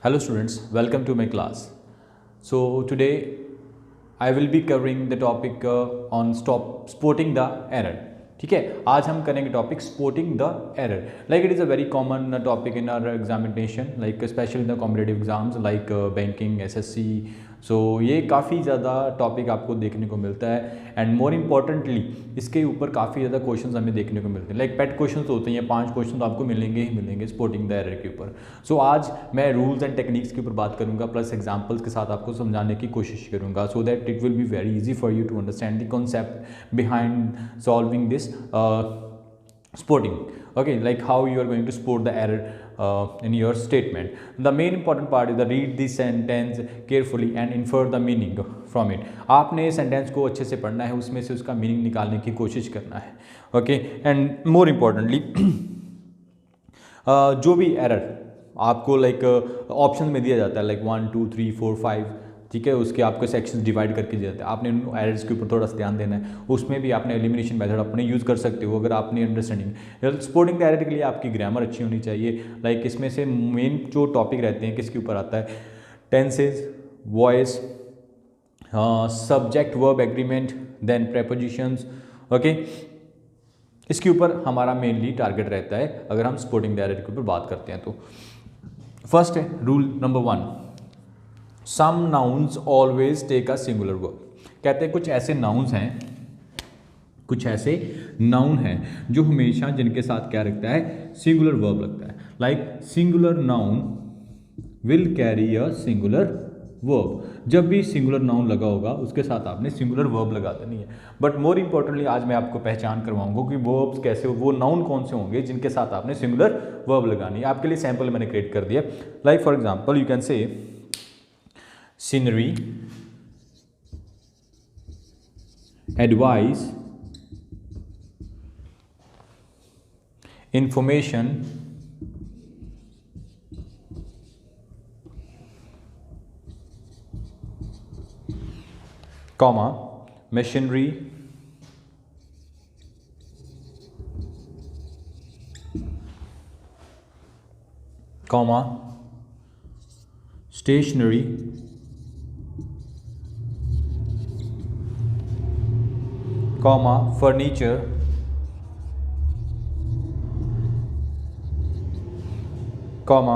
Hello students, welcome to my class. So today I will be covering the topic on spotting the error. ठीक है, आज हम करेंगे topic spotting the error. Like it is a very common topic in our examination, like specially in the competitive exams like banking, SSC. So ये काफ़ी ज़्यादा topic आपको देखने को मिलता है एंड मोर इम्पॉर्टेंटली इसके ऊपर काफ़ी ज़्यादा क्वेश्चंस हमें देखने को मिलते हैं. लाइक पेट क्वेश्चंस होते हैं, 5 क्वेश्चन तो आपको मिलेंगे ही मिलेंगे स्पॉटिंग द एरर के ऊपर. सो आज मैं रूल्स एंड टेक्निक्स के ऊपर बात करूंगा प्लस एग्जांपल्स के साथ आपको समझाने की कोशिश करूंगा so that it will be very easy for you to understand the concept behind solving this spotting. Okay, like how you are going to spot the error in your statement. The main important part is the read the sentence carefully and infer the meaning from it. आपने sentence को अच्छे से पढ़ना है, उसमें से उसका meaning निकालने की कोशिश करना है. ओके, एंड मोर इम्पॉर्टेंटली जो भी एरर आपको लाइक ऑप्शन में दिया जाता है लाइक 1 2 3 4 5, ठीक है, उसके आपको सेक्शंस डिवाइड करके दिए जाते हैं. आपने उन एरर्स के ऊपर थोड़ा सा ध्यान देना है. उसमें भी आपने एलिमिनेशन मेथड अपने यूज़ कर सकते हो अगर आपने अंडरस्टैंडिंग. स्पॉटिंग द एरर के लिए आपकी ग्रामर अच्छी होनी चाहिए. लाइक इसमें से मेन जो टॉपिक रहते हैं किसके ऊपर आता है, tenses, voice, subject verb agreement, then prepositions. Okay, इसके ऊपर हमारा मेनली टारगेट रहता है अगर हम स्पॉटिंग द एरर के ऊपर बात करते हैं. तो फर्स्ट है rule number 1, some nouns always take a singular verb. कहते हैं कुछ ऐसे नाउन्स हैं, कुछ ऐसे नाउन हैं जो हमेशा जिनके साथ क्या रखता है, सिंगुलर वर्ब लगता है. Like singular noun will carry a singular verb. जब भी सिंगुलर नाउन लगा होगा उसके साथ आपने सिंगुलर वर्ब लगा देनी है. बट मोर इंपॉर्टेंटली आज मैं आपको पहचान करवाऊंगा कि वर्ब्स कैसे, वो नाउन कौन से होंगे जिनके साथ आपने सिंगुलर वर्ब लगानी है. आपके लिए सैंपल मैंने क्रिएट कर दिया. Like for example you can say scenery, advice, information, comma, machinery, comma, stationery, comma, furniture, comma,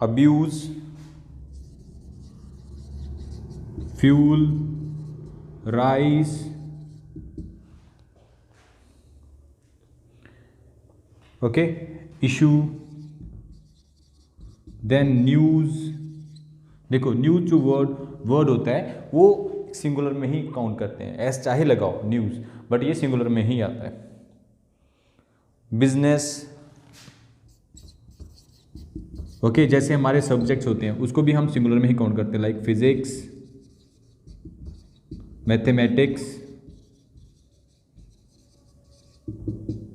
abuse, fuel, rise, okay, issue, then news. देखो न्यूज़ जो वर्ड होता है वो सिंगुलर में ही काउंट करते हैं, एस चाहे लगाओ न्यूज़, बट ये सिंगुलर में ही आता है. बिजनेस, ओके, जैसे हमारे सब्जेक्ट्स होते हैं उसको भी हम सिंगुलर में ही काउंट करते हैं. Like physics, mathematics,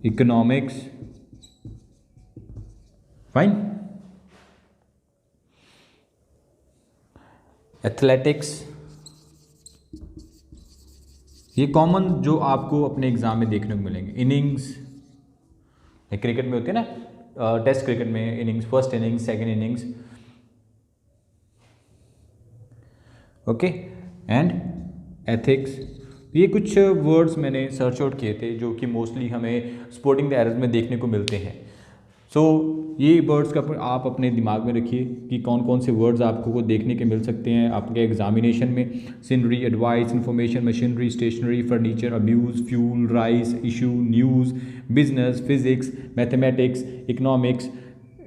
economics. Fine. Athletics. ये कॉमन जो आपको अपने एग्जाम में देखने को मिलेंगे. इनिंग्स, क्रिकेट में होते हैं ना, टेस्ट क्रिकेट में innings, first innings, second innings. Okay, and ethics. ये कुछ वर्ड्स मैंने सर्च आउट किए थे जो कि मोस्टली हमें स्पॉटिंग द एरर्स में देखने को मिलते हैं. सो ये वर्ड्स का आप अपने दिमाग में रखिए कि कौन कौन से वर्ड्स आपको को देखने के मिल सकते हैं आपके एग्जामिनेशन में. Scenery, advice, information, machinery, stationery, furniture, abuse, fuel, rice, issue, news, business, physics, mathematics, economics,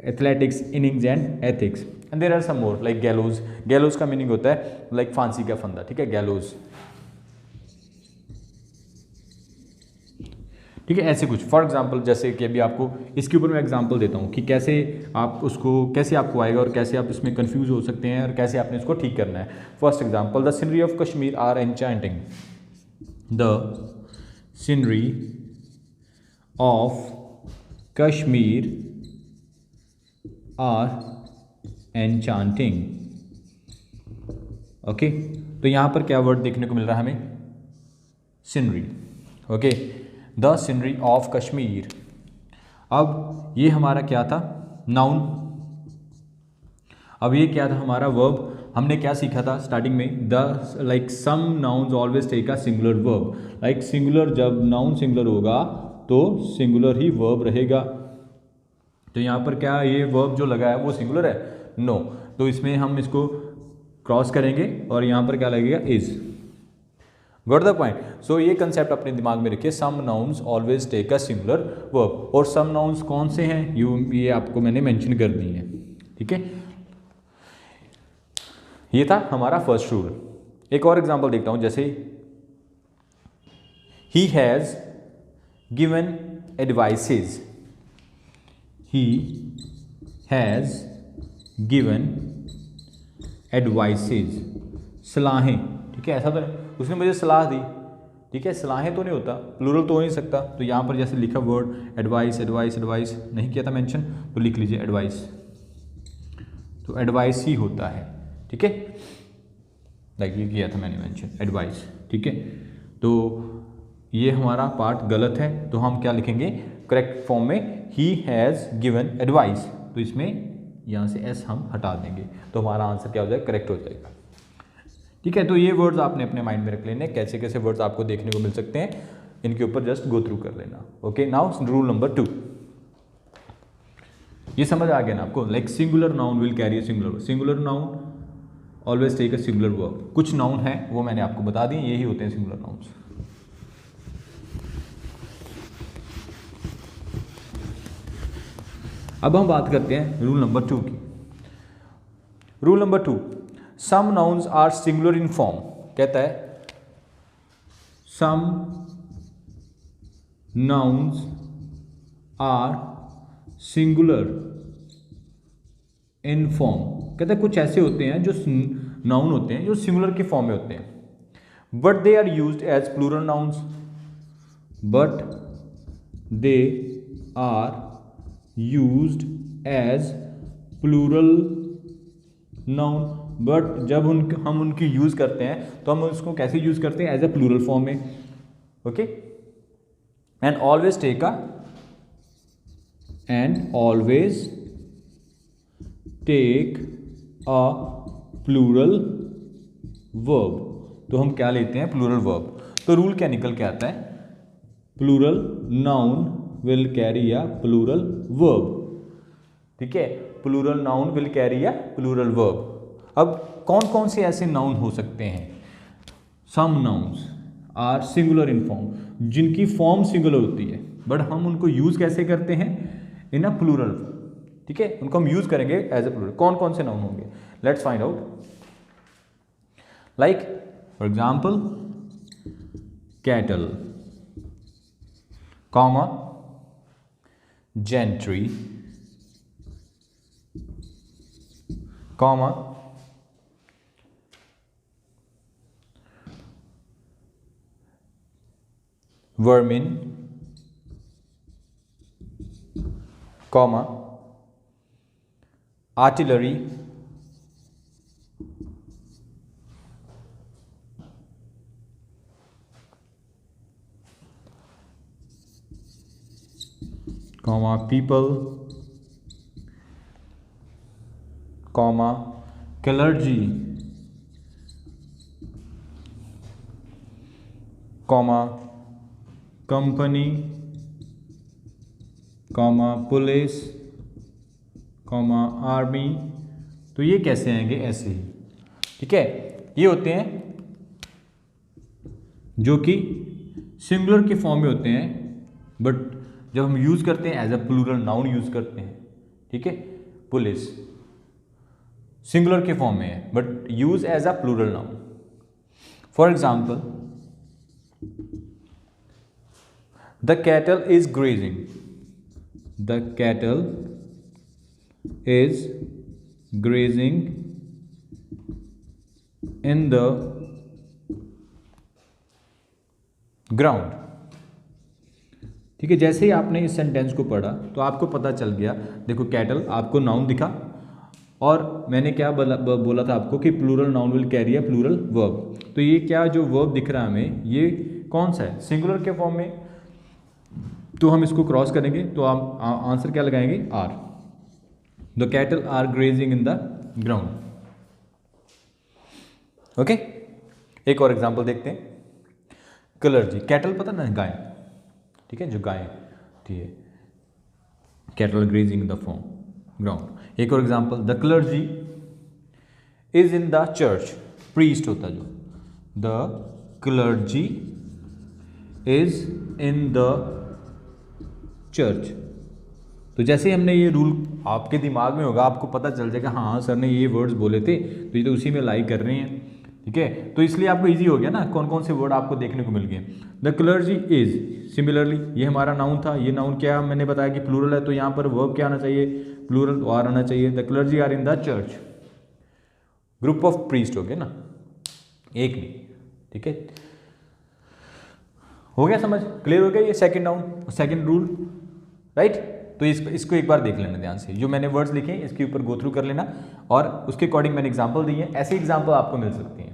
athletics, innings and ethics. And there are some more like gallows. Gallows का मीनिंग होता है लाइक फांसी का फंदा, ठीक है, गैलोज, ठीक है. ऐसे कुछ फॉर एग्जांपल जैसे कि अभी आपको इसके ऊपर मैं एग्जांपल देता हूँ कि कैसे आप उसको, कैसे आपको आएगा और कैसे आप इसमें कंफ्यूज हो सकते हैं और कैसे आपने इसको ठीक करना है. First example, the scenery of Kashmir are enchanting. The scenery of Kashmir are enchanting. Okay, तो यहाँ पर क्या वर्ड देखने को मिल रहा है हमें, scenery. Okay, the scenery of Kashmir. अब ये हमारा क्या था, नाउन. अब ये क्या था हमारा वर्ब, हमने क्या सीखा था स्टार्टिंग में, the like some nouns always take a singular verb, like singular जब नाउन सिंगुलर होगा तो सिंगुलर ही वर्ब रहेगा। तो यहाँ पर क्या ये वर्ब जो लगा है वो सिंगुलर है? नो। तो इसमें हम इसको क्रॉस करेंगे और यहाँ पर क्या लगेगा? Is. Got the point? So ये कंसेप्ट अपने दिमाग में रखिए, some nouns always take a singular verb. और सम नाउन्स कौन से हैं ये आपको मैंने मेंशन कर दी है, ठीक है। ये था हमारा फर्स्ट रूल। एक और एग्जांपल देखता हूं, जैसे he has given advices, he has given advices, सलाहें, ठीक है। ऐसा तो नहीं उसने मुझे सलाह दी, ठीक है, सलाहें तो नहीं होता, प्लूरल तो हो नहीं सकता। तो यहाँ पर जैसे लिखा वर्ड एडवाइस, एडवाइस, एडवाइस नहीं किया था मेंशन, तो लिख लीजिए एडवाइस, तो एडवाइस ही होता है, ठीक है। लाइक ये किया था मैंने मेंशन एडवाइस, ठीक है। तो ये हमारा पार्ट गलत है, तो हम क्या लिखेंगे करेक्ट फॉर्म में, ही हैज़ गिवन एडवाइस। तो इसमें यहाँ से एस हम हटा देंगे, तो हमारा आंसर क्या हो जाएगा? करेक्ट हो जाएगा, ठीक है। तो ये वर्ड्स आपने अपने माइंड में रख लेने, कैसे कैसे वर्ड्स आपको देखने को मिल सकते हैं, इनके ऊपर जस्ट गो थ्रू कर लेना। ओके, नाउ रूल नंबर 2, ये समझ आ गया ना आपको? Like singular noun will carry singular noun always take a singular verb. कुछ नाउन है वो मैंने आपको बता दी, यही होते हैं सिंगुलर नाउन्स। अब हम बात करते हैं रूल नंबर 2 की। Rule number 2, some nouns are singular in form. कहता है some nouns are singular in form. कहते हैं कुछ ऐसे होते हैं जो नाउन होते हैं जो सिंगुलर के फॉर्म में होते हैं, but they are used as plural nouns, but they are used as plural noun. But जब हम उनकी यूज करते हैं तो हम उसको कैसे यूज करते हैं? एज ए प्लूरल फॉर्म में। Okay, and always take a plural verb. तो हम क्या लेते हैं? Plural verb. तो रूल क्या निकल के आता है? Plural noun will carry a plural verb, ठीक है। Plural noun will carry a plural verb. अब कौन कौन से ऐसे नाउन हो सकते हैं? Some nouns are singular in form, जिनकी फॉर्म सिंगुलर होती है, बट हम उनको यूज कैसे करते हैं? इन अ प्लूरल, ठीक है। उनको हम यूज करेंगे एज ए प्लूरल। कौन कौन से नाउन होंगे? Let's find out. Like for example cattle, comma gentry, comma vermin, comma artillery, comma people, comma clergy, comma company, comma police, comma army. तो ये कैसे आएंगे? ऐसे ही, ठीक है। ये होते हैं जो कि सिंगुलर के फॉर्म में होते हैं, बट जब हम यूज करते हैं as a plural noun use करते हैं, ठीक है। पुलिस सिंगुलर के फॉर्म में है, but use as a plural noun. For example the cattle is grazing, the cattle is grazing in the ground, ठीक है। जैसे ही आपने इस सेंटेंस को पढ़ा तो आपको पता चल गया, देखो कैटल आपको नाउन दिखा, और मैंने क्या बोला था आपको कि plural noun will carry a plural verb. तो ये क्या जो वर्ब दिख रहा है हमें, ये कौन सा है? सिंगुलर के फॉर्म में। तो हम इसको क्रॉस करेंगे तो आप आंसर क्या लगाएंगे? Are. The cattle are grazing in the ground. Okay, एक और एग्जांपल देखते हैं। क्लर्जी, कैटल पता ना, गाय, ठीक है, जो गाय होती है, cattle grazing the form ground. एक और example, the clergy is in the church, priest होता जो, the clergy is in the church. तो जैसे हमने ये रूल आपके दिमाग में होगा, आपको पता चल जाएगा हाँ सर ने ये वर्ड्स बोले थे, तो ये तो उसी में लाइक कर रहे हैं, ठीक है। तो इसलिए आपको इजी हो गया ना, कौन कौन से वर्ड आपको देखने को मिल गए। द क्लर्जी इज, सिमिलरली ये हमारा नाउन था, ये नाउन क्या मैंने बताया कि प्लूरल है, तो यहाँ पर वर्ब क्या आना चाहिए, प्लूरल आर आना चाहिए। The clergy are in the church, group of priest हो गया ना, एक नहीं, ठीक है। हो गया समझ, क्लियर हो गया ये second noun, second rule, right. तो इसको एक बार देख लेना ध्यान से, जो मैंने वर्ड्स लिखे हैं इसके ऊपर गो थ्रू कर लेना, और उसके अकॉर्डिंग मैंने एग्जांपल दी है, ऐसे एग्जांपल आपको मिल सकते हैं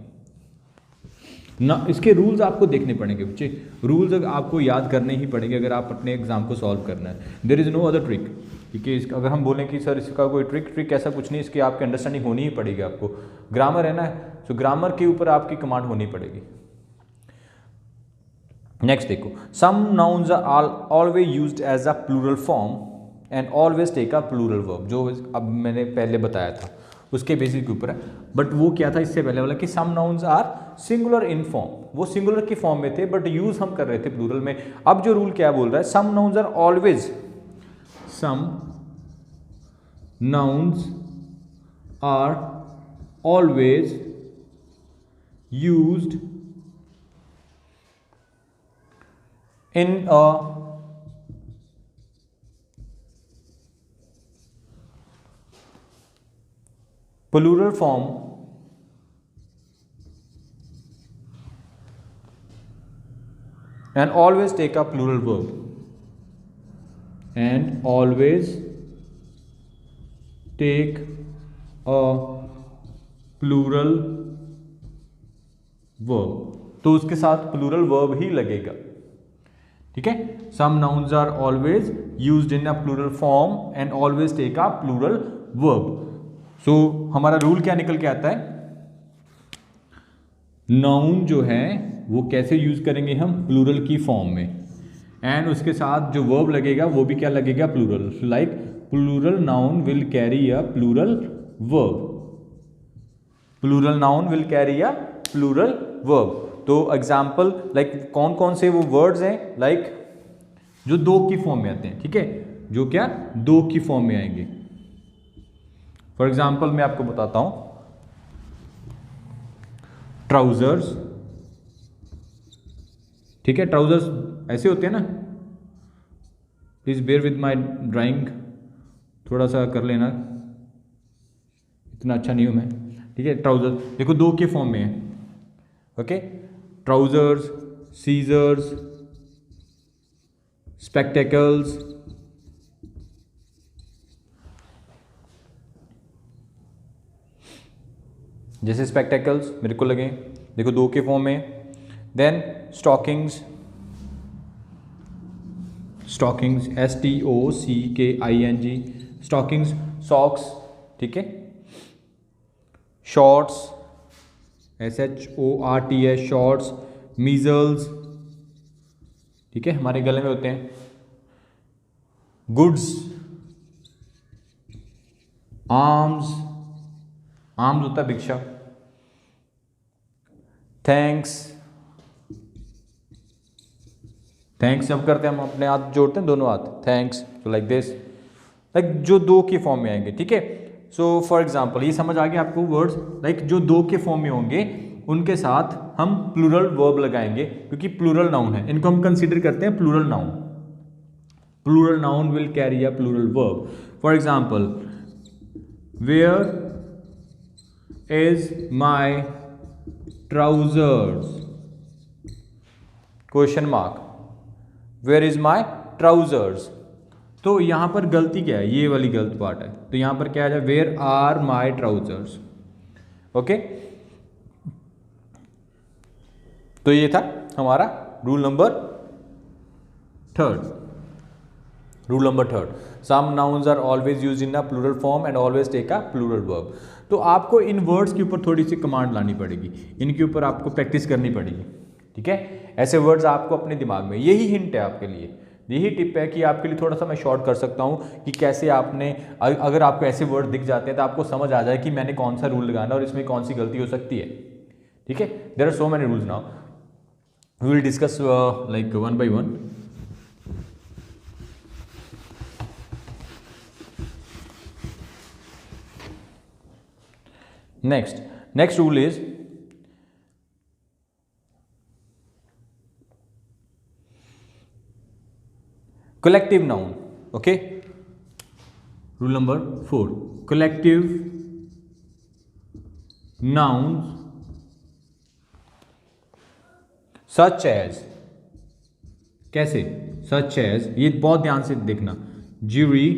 ना। इसके रूल्स आपको देखने पड़ेंगे बच्चे, रूल्स आपको याद करने ही पड़ेंगे अगर आप अपने एग्जाम को सॉल्व करना है। There is no other trick, ठीक है। अगर हम बोलें कि सर इसका कोई ट्रिक ऐसा कुछ नहीं, इसकी आपकी अंडरस्टैंडिंग होनी ही पड़ेगी आपको। ग्रामर है ना, तो ग्रामर के ऊपर आपकी कमांड होनी पड़ेगी। नेक्स्ट देखो, some nouns are always used as a plural form and always take a plural verb, जो अब मैंने पहले बताया था उसके बेसिस के ऊपर है। बट वो क्या था इससे पहले वाला कि some nouns are singular in form, वो सिंगुलर की फॉर्म में थे बट यूज हम कर रहे थे प्लूरल में। अब जो रूल क्या बोल रहा है, some nouns are always, some nouns are always used in a plural form and always take a plural verb, and always take a plural verb, तो उसके साथ प्लूरल वर्ब ही लगेगा, ठीक है। Some nouns are always used in a plural form and always take a plural verb. So हमारा rule क्या निकल के आता है, नाउन जो है वो कैसे यूज करेंगे हम, प्लूरल की फॉर्म में, एंड उसके साथ जो वर्ब लगेगा वो भी क्या लगेगा, plural. Like plural noun will carry a plural verb, plural noun will carry a plural verb. तो एग्जाम्पल लाइक कौन कौन से वो वर्ड्स हैं, लाइक जो दो की फॉर्म में आते हैं, ठीक है, जो क्या दो की फॉर्म में आएंगे। फॉर एग्जाम्पल मैं आपको बताता हूं, ट्राउजर्स, ठीक है, ट्राउजर्स ऐसे होते हैं ना, please bear with my drawing, थोड़ा सा कर लेना, इतना अच्छा नहीं हूं मैं, ठीक है। ट्राउजर्स देखो दो के फॉर्म में है, ओके, ट्राउजर्स, सीजर्स, स्पेक्टेकल्स, जैसे स्पेक्टेकल्स मेरे को लगे, देखो दो के फॉर्म में। Then stockings, stockings STOCKING, stockings, socks, ठीक है। शॉर्ट्स SHORTS, शॉर्ट्स, मीजल्स, ठीक है, हमारे गले में होते हैं। गुड्स, आर्म्स, आर्म्स होता है भिक्षा। थैंक्स, थैंक्स जब करते हैं हम अपने हाथ जोड़ते हैं दोनों हाथ, थैंक्स, तो लाइक दिस, लाइक जो दो के फॉर्म में आएंगे, ठीक है। सो फॉर एग्जाम्पल ये समझ आ गया आपको वर्ड्स, लाइक जो दो के फॉर्म में होंगे उनके साथ हम प्लूरल वर्ब लगाएंगे, क्योंकि प्लूरल नाउन है, इनको हम कंसीडर करते हैं plural noun. Plural noun will carry a plural verb. For example, where is my trousers, question mark, where is my trousers. तो यहां पर गलती क्या है, ये वाली गलत पार्ट है, तो यहां पर क्या आ जाए, where are my trousers, okay. तो ये था हमारा rule number 3। Rule number third, some nouns are always use in a plural form and always take a plural verb. तो आपको इन वर्ड्स के ऊपर थोड़ी सी कमांड लानी पड़ेगी, इनके ऊपर आपको प्रैक्टिस करनी पड़ेगी, ठीक है। ऐसे वर्ड्स आपको अपने दिमाग में, यही हिंट है आपके लिए, यही टिप है कि आपके लिए थोड़ा सा मैं शॉर्ट कर सकता हूँ कि कैसे आपने, अगर आपको ऐसे वर्ड दिख जाते हैं तो आपको समझ आ जाए कि मैंने कौन सा रूल लगाना और इसमें कौन सी गलती हो सकती है, ठीक है। There are so many rules now, we will discuss like one by one. next rule is collective noun, okay, rule number 4, collective nouns such as, कैसे, such as, ये बहुत ध्यान से देखना, jury,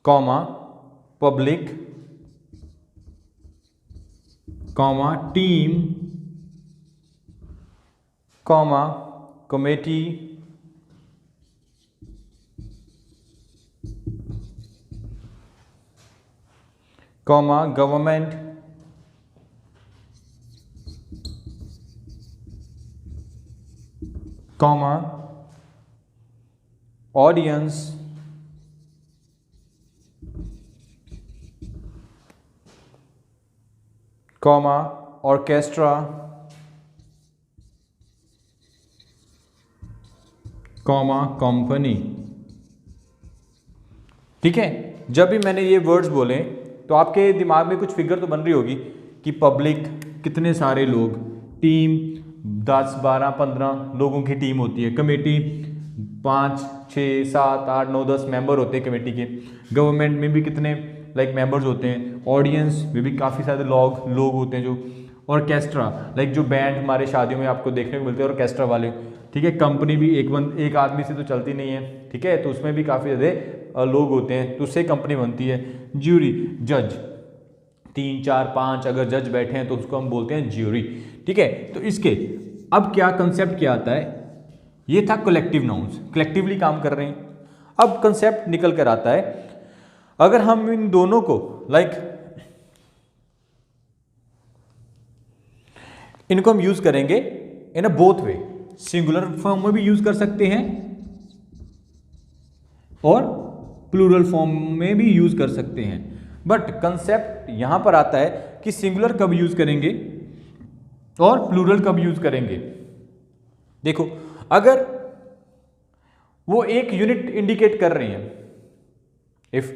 comma, public, comma, team, comma, committee, comma, government, comma, audience, comma, orchestra, comma, company, ठीक है। जब भी मैंने ये वर्ड्स बोले तो आपके दिमाग में कुछ फिगर तो बन रही होगी कि पब्लिक कितने सारे लोग, टीम 10, 12, 15 लोगों की टीम होती है, कमेटी 5, 6, 7, 8, 9, 10 मेंबर होते हैं कमेटी के, गवर्नमेंट में भी कितने लाइक मेंबर्स होते हैं, ऑडियंस में भी काफ़ी सारे लोग होते हैं, जो ऑर्केस्ट्रा लाइक जो बैंड हमारे शादियों में आपको देखने को मिलते हैं ऑर्केस्ट्रा वाले, ठीक है। कंपनी भी एक आदमी से तो चलती नहीं है, ठीक है, तो उसमें भी काफ़ी ज़्यादा लोग होते हैं, तो उससे कंपनी बनती है। ज्यूरी, जज, 3, 4, 5 अगर जज बैठे हैं तो उसको हम बोलते हैं ज्यूरी, ठीक है। तो इसके अब क्या कंसेप्ट क्या आता है, ये था कलेक्टिव नाउन्स, कलेक्टिवली काम कर रहे हैं। अब कंसेप्ट निकल कर आता है, अगर हम इन दोनों को लाइक इनको हम यूज करेंगे in a both way, singular form में भी यूज कर सकते हैं और प्लूरल फॉर्म में भी यूज कर सकते हैं, बट कंसेप्ट यहां पर आता है कि सिंगुलर कब यूज करेंगे और प्लूरल कब यूज करेंगे। देखो, अगर वो एक यूनिट इंडिकेट कर रहे हैं, if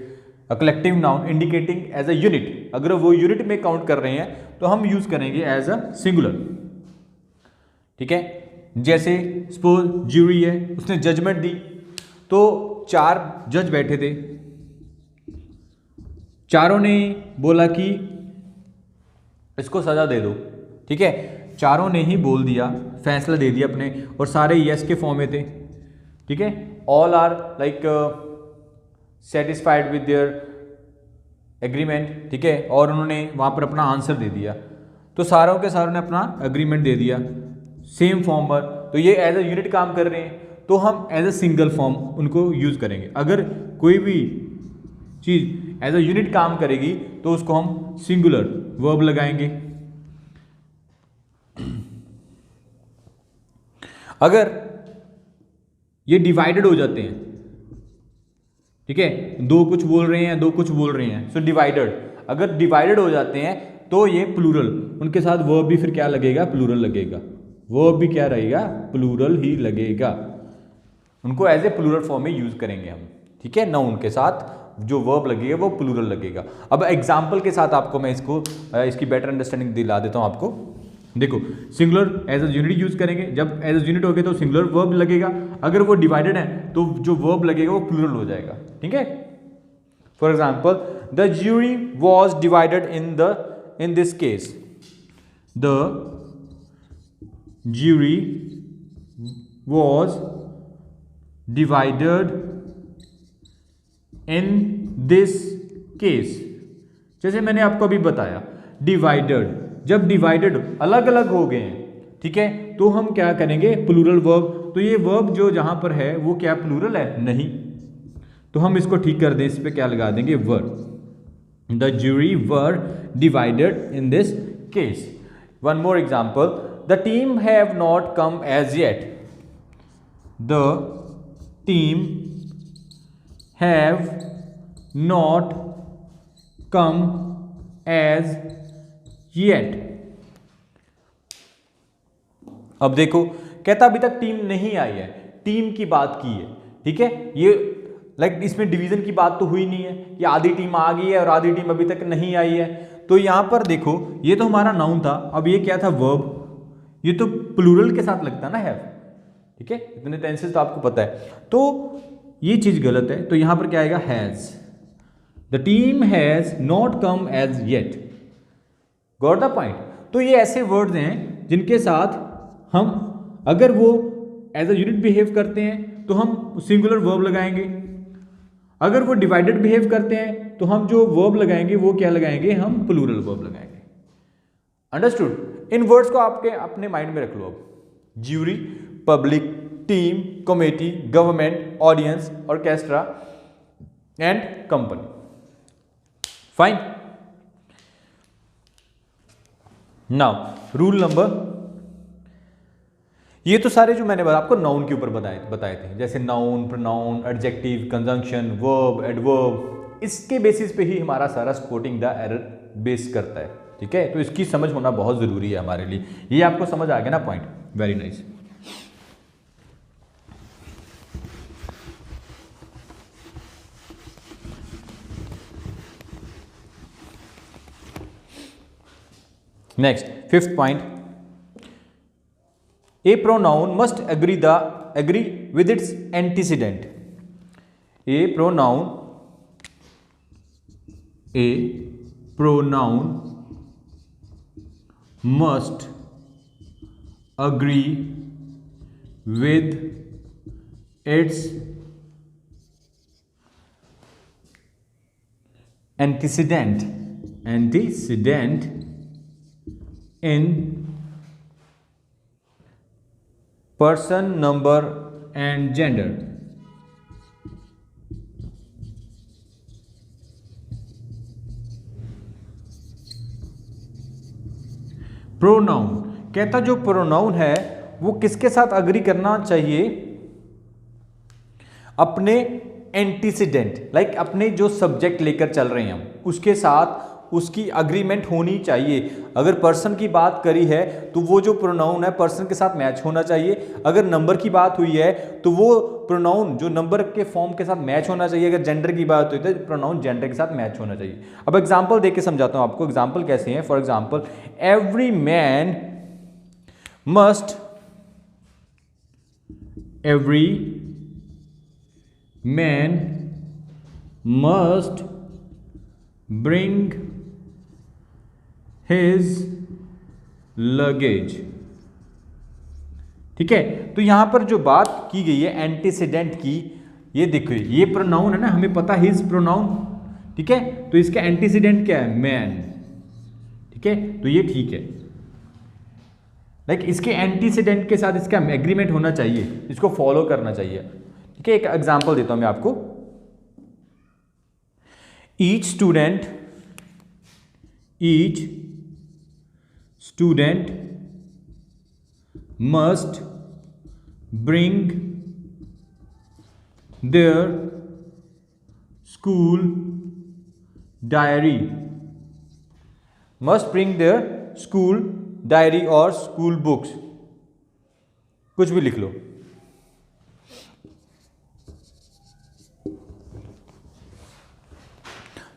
a collective noun indicating as a unit, अगर वो यूनिट में काउंट कर रहे हैं तो हम यूज करेंगे एज अ सिंगुलर, ठीक है। जैसे सपोज ज्यूरी है, उसने जजमेंट दी, तो 4 जज बैठे थे, चारों ने बोला कि इसको सजा दे दो, ठीक है, चारों ने ही बोल दिया, फैसला दे दिया अपने, और सारे यस के फॉर्म में थे, ठीक है। All are like satisfied with their agreement, ठीक है, और उन्होंने वहां पर अपना आंसर दे दिया, तो सारों के सारों ने अपना एग्रीमेंट दे दिया सेम फॉर्म पर, तो ये एज अ यूनिट काम कर रहे हैं, तो हम एज अ सिंगल फॉर्म उनको यूज करेंगे। अगर कोई भी चीज एज अ यूनिट काम करेगी तो उसको हम सिंगुलर वर्ब लगाएंगे। अगर ये डिवाइडेड हो जाते हैं, ठीक है, 2 कुछ बोल रहे हैं, 2 कुछ बोल रहे हैं, सो डिवाइडेड, अगर डिवाइडेड हो जाते हैं तो ये प्लूरल, उनके साथ वर्ब भी फिर क्या लगेगा, प्लूरल लगेगा, वर्ब भी क्या रहेगा, प्लूरल ही लगेगा, उनको एज ए प्लूरल फॉर्म में यूज करेंगे हम, ठीक है। नाउन के साथ जो वर्ब लगेगा वो प्लूरल लगेगा। अब एग्जाम्पल के साथ आपको मैं इसकी बेटर अंडरस्टैंडिंग दिला देता हूं आपको। देखो, singular as a unit use करेंगे, जब एज अ यूनिट हो गए तो सिंगुलर वर्ब लगेगा, अगर वो डिवाइडेड है तो जो वर्ब लगेगा वो प्लूरल हो जाएगा, ठीक है। For example, the jury was divided in this case, the jury was divided in this case. जैसे मैंने आपको अभी बताया, डिवाइडेड, जब डिवाइडेड अलग अलग हो गए हैं, ठीक है, तो हम क्या करेंगे, प्लूरल वर्ब तो ये वर्ब जो जहां पर है वो क्या प्लूरल है? नहीं। तो हम इसको ठीक कर दें, इस पे क्या लगा देंगे? Were. The jury were divided in this case. One more example. The team have not come as yet. The team have not come as yet. अब देखो, कहता अभी तक टीम नहीं आई है, टीम की बात की है, ठीक है। ये इसमें डिवीजन की बात तो हुई नहीं है कि आधी टीम आ गई है और आधी टीम अभी तक नहीं आई है। तो यहां पर देखो, ये तो हमारा नाउन था, अब ये क्या था? वर्ब। ये तो प्लूरल के साथ लगता है ना, हैव, ठीक है। इतने टेंसेस तो आपको पता है, तो ये चीज गलत है। तो यहां पर क्या आएगा? Has. The team has not come as yet. Got the point? तो ये ऐसे वर्ड्स हैं जिनके साथ हम अगर वो एज अ यूनिट बिहेव करते हैं तो हम सिंगुलर वर्ब लगाएंगे, अगर वो डिवाइडेड बिहेव करते हैं तो हम जो वर्ब लगाएंगे वो क्या लगाएंगे? हम प्लूरल वर्ब लगाएंगे। अंडरस्टूड? इन वर्ड्स को आपके अपने माइंड में रख लो। अब jury, public, team, committee, government, audience, orchestra and company. Fine. Now rule number, ये तो सारे जो मैंने आपको नाउन के ऊपर बताए थे, जैसे noun, pronoun, adjective, conjunction, verb, adverb, इसके बेसिस पे ही हमारा सारा स्पोर्टिंग द एरर बेस करता है, ठीक है। तो इसकी समझ होना बहुत जरूरी है हमारे लिए। ये आपको समझ आ गया ना point? Very nice. Next, fifth point, A pronoun must agree with its antecedent. A pronoun must agree with its antecedent in person, number and gender. Pronoun कहता जो प्रोनाउन है वो किसके साथ अग्री करना चाहिए? अपने एंटीसीडेंट, लाइक अपने जो सब्जेक्ट लेकर चल रहे हैं हम उसके साथ उसकी अग्रीमेंट होनी चाहिए। अगर पर्सन की बात करी है तो वो जो प्रोनाउन है पर्सन के साथ मैच होना चाहिए। अगर नंबर की बात हुई है तो वो प्रोनाउन जो नंबर के फॉर्म के साथ मैच होना चाहिए। अगर जेंडर की बात हुई तो प्रोनाउन जेंडर के साथ मैच होना चाहिए। अब एग्जांपल देके समझाता हूं आपको। एग्जांपल कैसे हैं? For example, every man must bring his luggage। ठीक है, तो यहां पर जो बात की गई है एंटीसीडेंट की, ये देखो ये प्रोनाउन है ना, हमें पता है हिज प्रोनाउन, ठीक है। तो इसका एंटीसीडेंट क्या है? मैन, ठीक है। तो ये ठीक है, लाइक इसके एंटीसीडेंट के साथ इसका एग्रीमेंट होना चाहिए, इसको फॉलो करना चाहिए, ठीक है। एक एग्जांपल देता हूं मैं आपको। Each student must bring their school diary। Must bring their school diary or school books, कुछ भी लिख लो।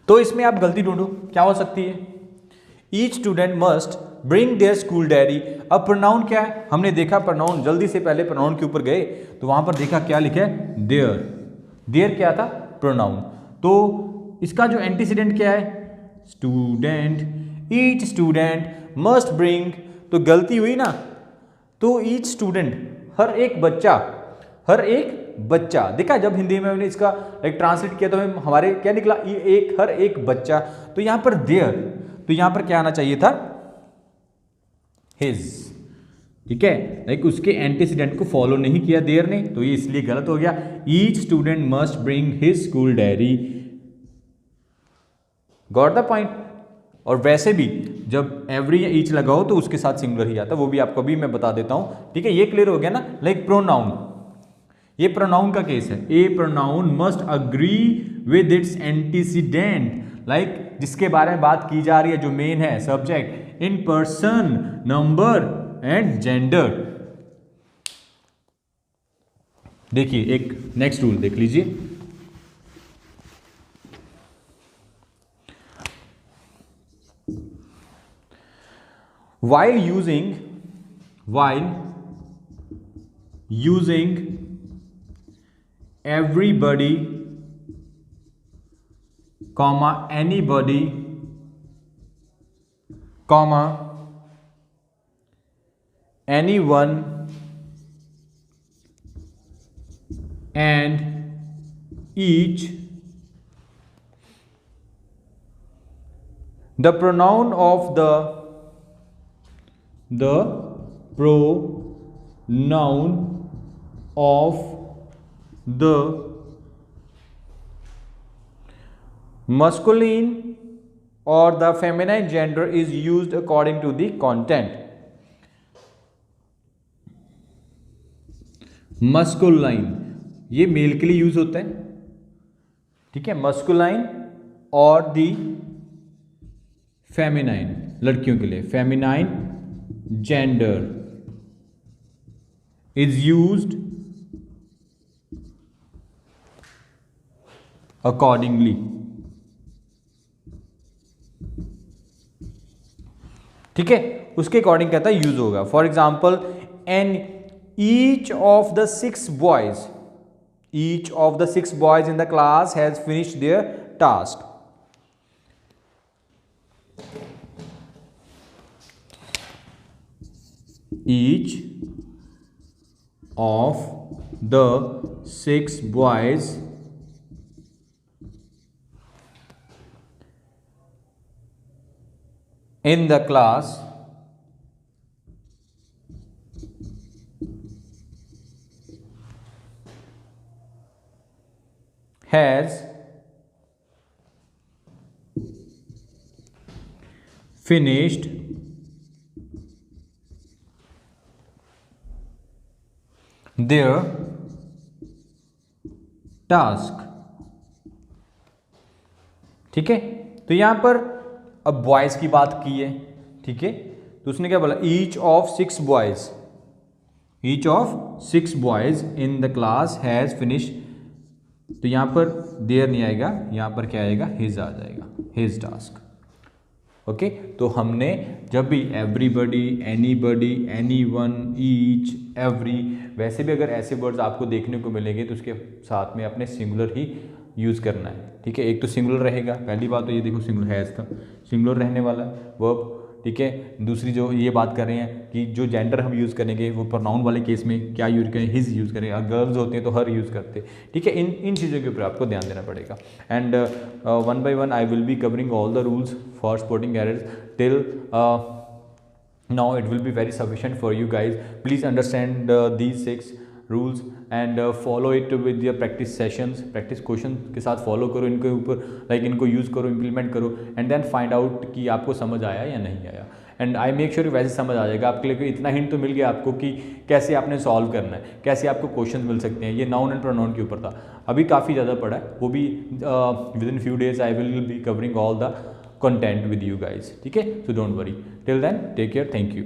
तो इसमें आप गलती ढूंढो, क्या हो सकती है? Each student must bring their school diary. अब प्रोनाउन क्या है? हमने देखा प्रोनाउन, जल्दी से पहले प्रोनाउन के ऊपर गए तो वहां पर देखा क्या लिखा है? देयर। देयर क्या था? प्रोनाउन। तो इसका जो एंटीसीडेंट क्या है? Student. Each student must bring, तो गलती हुई ना, तो ईच स्टूडेंट, हर एक बच्चा देखा। जब हिंदी में मैंने इसका एक ट्रांसलेट किया तो हमारे क्या निकला? हर एक बच्चा। तो यहां पर देयर, तो यहां पर क्या आना चाहिए था? हिज। ठीक है, लाइक उसके एंटीसीडेंट को फॉलो नहीं किया देयर ने, तो ये इसलिए गलत हो गया। Each student must bring his school diary. Got the point. और वैसे भी जब एवरी या ईच लगाओ तो उसके साथ सिंगुलर ही आता है, वो भी आपको अभी मैं बता देता हूं। ठीक है, ये क्लियर हो गया ना। लाइक प्रोनाउन, ये प्रोनाउन का केस है। A pronoun must agree with its antecedent, like जिसके बारे में बात की जा रही है, जो मेन है subject, in person, number and gender. देखिए एक नेक्स्ट रूल देख लीजिए। while using everybody, comma anybody, comma anyone and each, the pronoun of the pronoun of the masculine or the feminine gender is used according to the content. Masculine ये mail के लिए use होता है, ठीक है, masculine और दी feminine लड़कियों के लिए, feminine gender is used accordingly. ठीक है, उसके अकॉर्डिंग कहता है यूज होगा। For example, an each of the 6 boys in the class has finished their task. Each of the 6 boys in the class has finished their task। ठीक है, तो यहां पर अब बॉयज की बात की है, ठीक है, तो उसने क्या बोला, each of 6 boys, each of 6 boys in the class has finish, तो यहां पर देयर नहीं आएगा, यहां पर क्या आएगा, हिज आ जाएगा, हिज टास्क। ओके, तो हमने जब भी everybody, anybody, anyone, each, every, वैसे भी अगर ऐसे वर्ड्स आपको देखने को मिलेंगे तो उसके साथ में अपने सिंगुलर ही यूज़ करना है। ठीक है, एक तो सिंगुलर रहेगा, पहली बात तो ये देखो सिंगुलर हैज़ था, सिंगुलर रहने वाला वर्ब। ठीक है, दूसरी जो ये बात कर रहे हैं कि जो जेंडर हम यूज़ करेंगे वो प्रोनाउन वाले केस में क्या यूज़ करें, हिज यूज़ करें, अगर गर्ल्स होते हैं तो हर यूज़ करते हैं। ठीक है, इन चीज़ों के ऊपर आपको ध्यान देना पड़ेगा। And one by one I will be covering all the rules for sporting errors till now it will be very sufficient for you guys. Please understand these 6 rules and follow it with your practice sessions, practice question के साथ follow करो इनके ऊपर, like इनको use करो, implement करो, and then find out कि आपको समझ आया या नहीं आया। एंड आई मेक श्योर वैसे समझ आ जाएगा आपके लिए, इतना हिंट तो मिल गया आपको कि कैसे आपने सॉल्व करना है, कैसे आपको क्वेश्चन मिल सकते हैं। ये नाउन एंड प्रोनाउन के ऊपर था, अभी काफ़ी ज़्यादा पड़ा है, वो भी with in few days I will be covering all the content with you guys। ठीक है, so don't worry, till then take care, thank you।